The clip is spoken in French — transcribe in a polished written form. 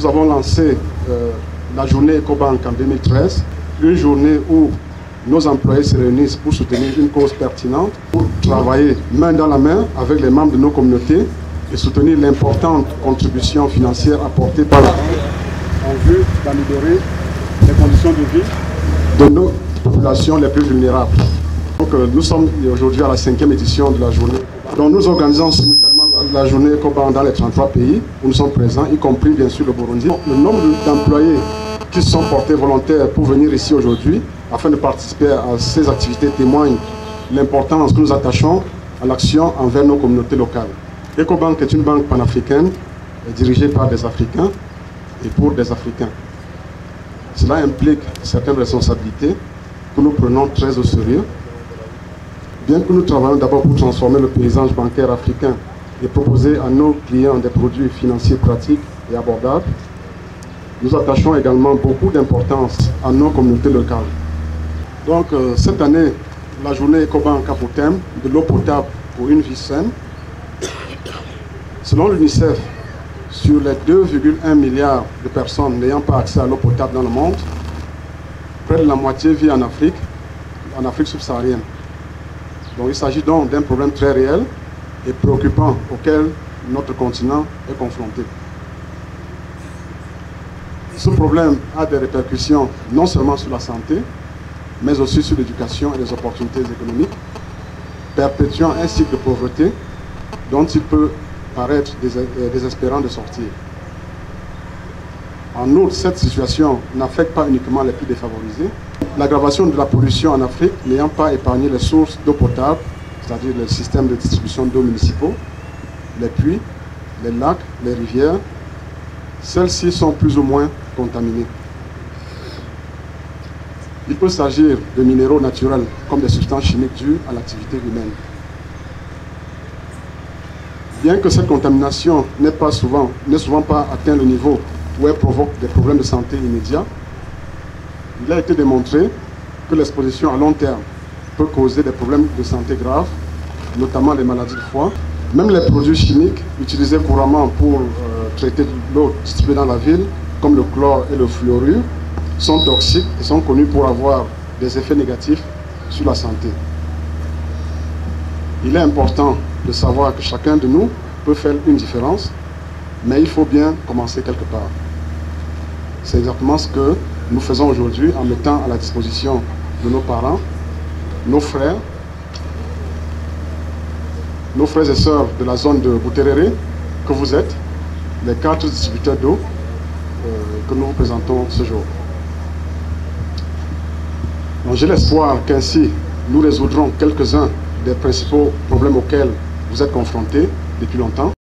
avons lancé la journée EcoBank en 2013, une journée où nos employés se réunissent pour soutenir une cause pertinente, pour travailler main dans la main avec les membres de nos communautés et soutenir l'importante contribution financière apportée par la en vue d'améliorer les conditions de vie de nos populations les plus vulnérables. Donc, nous sommes aujourd'hui à la 5e édition de la journée. Donc, nous organisons simultanément la journée EcoBank dans les 33 pays où nous sommes présents, y compris bien sûr le Burundi. Le nombre d'employés qui se sont portés volontaires pour venir ici aujourd'hui afin de participer à ces activités témoigne l'importance que nous attachons à l'action envers nos communautés locales. EcoBank est une banque panafricaine dirigée par des Africains et pour des Africains. Cela implique certaines responsabilités que nous prenons très au sérieux. Bien que nous travaillons d'abord pour transformer le paysage bancaire africain et proposer à nos clients des produits financiers pratiques et abordables, nous attachons également beaucoup d'importance à nos communautés locales. Donc cette année, la journée EcoBank a pour thème de l'eau potable pour une vie saine. Selon l'UNICEF, sur les 2,1 milliards de personnes n'ayant pas accès à l'eau potable dans le monde, près de la moitié vit en Afrique subsaharienne. Donc il s'agit donc d'un problème très réel et préoccupant auquel notre continent est confronté. Ce problème a des répercussions non seulement sur la santé, mais aussi sur l'éducation et les opportunités économiques, perpétuant un cycle de pauvreté dont il peut paraître désespérant de sortir. En outre, cette situation n'affecte pas uniquement les plus défavorisés. L'aggravation de la pollution en Afrique n'ayant pas épargné les sources d'eau potable, c'est-à-dire les systèmes de distribution d'eau municipaux, les puits, les lacs, les rivières, celles-ci sont plus ou moins contaminées. Il peut s'agir de minéraux naturels comme des substances chimiques dues à l'activité humaine. Bien que cette contamination n'ait souvent pas atteint le niveau où elle provoque des problèmes de santé immédiats, il a été démontré que l'exposition à long terme peut causer des problèmes de santé graves, notamment les maladies de foie. Même les produits chimiques utilisés couramment pour traiter l'eau distribuée dans la ville, comme le chlore et le fluorure, sont toxiques et sont connus pour avoir des effets négatifs sur la santé. Il est important de savoir que chacun de nous peut faire une différence, mais il faut bien commencer quelque part. C'est exactement ce que nous faisons aujourd'hui en mettant à la disposition de nos parents, nos frères et sœurs de la zone de Buterere, que vous êtes, les 4 distributeurs d'eau que nous vous présentons ce jour. J'ai l'espoir qu'ainsi nous résoudrons quelques-uns des principaux problèmes auxquels vous êtes confrontés depuis longtemps.